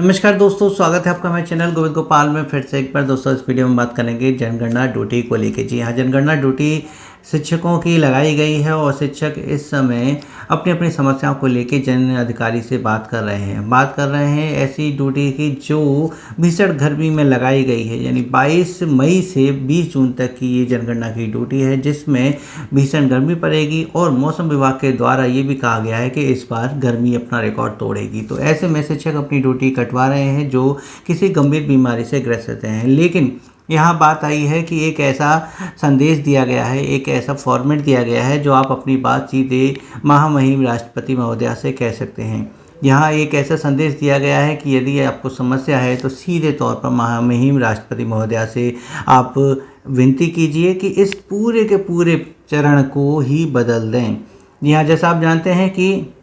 नमस्कार दोस्तों, स्वागत है आपका हमारे चैनल गोविंद गोपाल में। फिर से एक बार दोस्तों इस वीडियो में बात करेंगे जनगणना ड्यूटी को लेके। जी हाँ, जनगणना ड्यूटी शिक्षकों की लगाई गई है और शिक्षक इस समय अपनी अपनी समस्याओं को लेके जन अधिकारी से बात कर रहे हैं ऐसी ड्यूटी की जो भीषण गर्मी में लगाई गई है। यानी 22 मई से 20 जून तक की ये जनगणना की ड्यूटी है, जिसमें भीषण गर्मी पड़ेगी और मौसम विभाग के द्वारा ये भी कहा गया है कि इस बार गर्मी अपना रिकॉर्ड तोड़ेगी। तो ऐसे में शिक्षक अपनी ड्यूटी कटवा रहे हैं जो किसी गंभीर बीमारी से ग्रसित हैं। लेकिन यहाँ बात आई है कि एक ऐसा संदेश दिया गया है, एक ऐसा फॉर्मेट दिया गया है जो आप अपनी बात सीधे महामहिम राष्ट्रपति महोदया से कह सकते हैं। यहाँ एक ऐसा संदेश दिया गया है कि यदि आपको समस्या है तो सीधे तौर पर महामहिम राष्ट्रपति महोदया से आप विनती कीजिए कि इस पूरे के पूरे चरण को ही बदल दें। यहाँ जैसा आप जानते हैं कि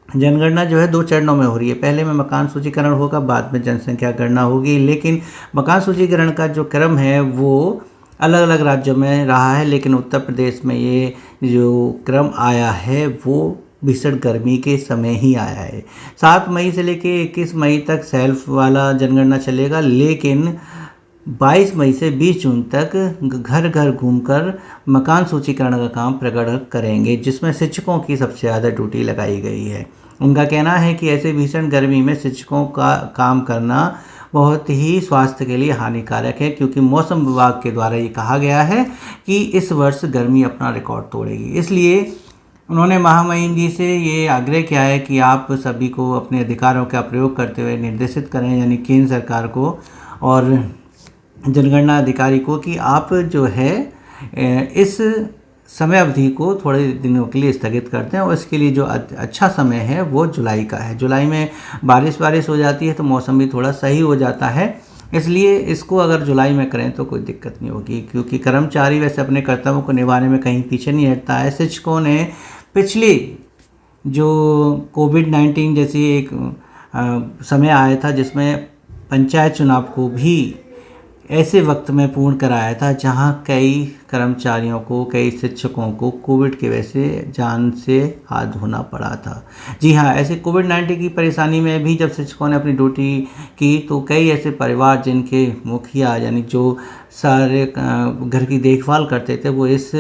जनगणना जो है 2 चरणों में हो रही है। पहले में मकान सूचीकरण होगा, बाद में जनसंख्या गणना होगी। लेकिन मकान सूचीकरण का जो क्रम है वो अलग अलग राज्यों में रहा है, लेकिन उत्तर प्रदेश में ये जो क्रम आया है वो भीषण गर्मी के समय ही आया है। 7 मई से लेके 21 मई तक सेल्फ वाला जनगणना चलेगा, लेकिन 22 मई से 20 जून तक घर घर घूमकर मकान सूचीकरण का काम प्रकट करेंगे, जिसमें शिक्षकों की सबसे ज़्यादा ड्यूटी लगाई गई है। उनका कहना है कि ऐसे भीषण गर्मी में शिक्षकों का काम करना बहुत ही स्वास्थ्य के लिए हानिकारक है, क्योंकि मौसम विभाग के द्वारा ये कहा गया है कि इस वर्ष गर्मी अपना रिकॉर्ड तोड़ेगी। इसलिए उन्होंने महामहिम जी से ये आग्रह किया है कि आप सभी को अपने अधिकारों का प्रयोग करते हुए निर्देशित करें, यानी केंद्र सरकार को और जनगणना अधिकारी को, कि आप जो है इस समय अवधि को थोड़े दिनों के लिए स्थगित करते हैं। और इसके लिए जो अच्छा समय है वो जुलाई का है। जुलाई में बारिश हो जाती है तो मौसम भी थोड़ा सही हो जाता है, इसलिए इसको अगर जुलाई में करें तो कोई दिक्कत नहीं होगी, क्योंकि कर्मचारी वैसे अपने कर्तव्यों को निभाने में कहीं पीछे नहीं हटता है। शिक्षकों ने पिछले जो कोविड-19 जैसी एक समय आया था जिसमें पंचायत चुनाव को भी ऐसे वक्त में पूर्ण कराया था जहां कई कर्मचारियों को, कई शिक्षकों को कोविड की वजह से जान से हाथ धोना पड़ा था। जी हाँ, ऐसे कोविड-19 की परेशानी में भी जब शिक्षकों ने अपनी ड्यूटी की तो कई ऐसे परिवार जिनके मुखिया यानी जो सारे घर की देखभाल करते थे वो इस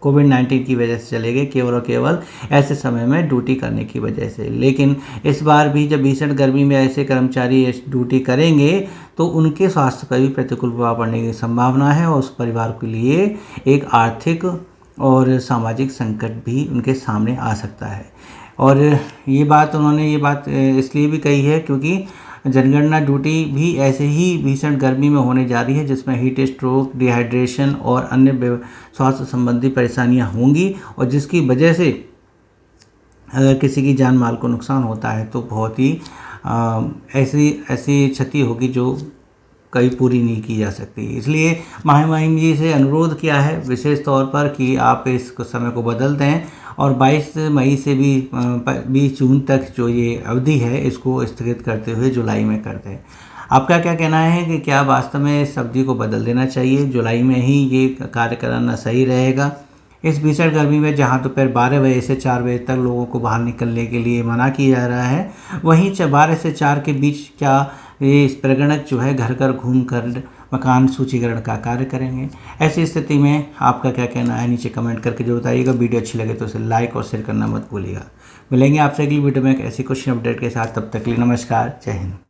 कोविड-19 की वजह से चले गए, केवल और केवल ऐसे समय में ड्यूटी करने की वजह से। लेकिन इस बार भी जब भीषण गर्मी में ऐसे कर्मचारी ड्यूटी करेंगे तो उनके स्वास्थ्य पर भी प्रतिकूल प्रभाव पड़ने की संभावना है और उस परिवार के लिए एक आर्थिक और सामाजिक संकट भी उनके सामने आ सकता है। और उन्होंने ये बात इसलिए भी कही है क्योंकि जनगणना ड्यूटी भी ऐसे ही भीषण गर्मी में होने जा रही है, जिसमें हीट स्ट्रोक, डिहाइड्रेशन और अन्य स्वास्थ्य संबंधी परेशानियां होंगी, और जिसकी वजह से अगर किसी की जान माल को नुकसान होता है तो बहुत ही ऐसी क्षति होगी जो कभी पूरी नहीं की जा सकती। इसलिए महामहिम जी से अनुरोध किया है विशेष तौर पर कि आप इस समय को बदल दें और 22 मई से भी 20 जून तक जो ये अवधि है इसको स्थगित करते हुए जुलाई में कर दें। आपका क्या कहना है कि क्या वास्तव में इस अवधि को बदल देना चाहिए, जुलाई में ही ये कार्य कराना सही रहेगा? इस भीषण गर्मी में जहाँ दोपहर 12 बजे से 4 बजे तक लोगों को बाहर निकलने के लिए मना किया जा रहा है, वहीं 12 से 4 के बीच क्या ये प्रगणक जो है घर घर घूम कर मकान सूचीकरण का कार्य करेंगे? ऐसी स्थिति में आपका क्या कहना है नीचे कमेंट करके जो बताइएगा। वीडियो अच्छी लगे तो उसे लाइक और शेयर करना मत भूलिएगा। मिलेंगे आपसे अगली वीडियो में एक ऐसी क्वेश्चन अपडेट के साथ, तब तक के लिए नमस्कार, जय हिंद।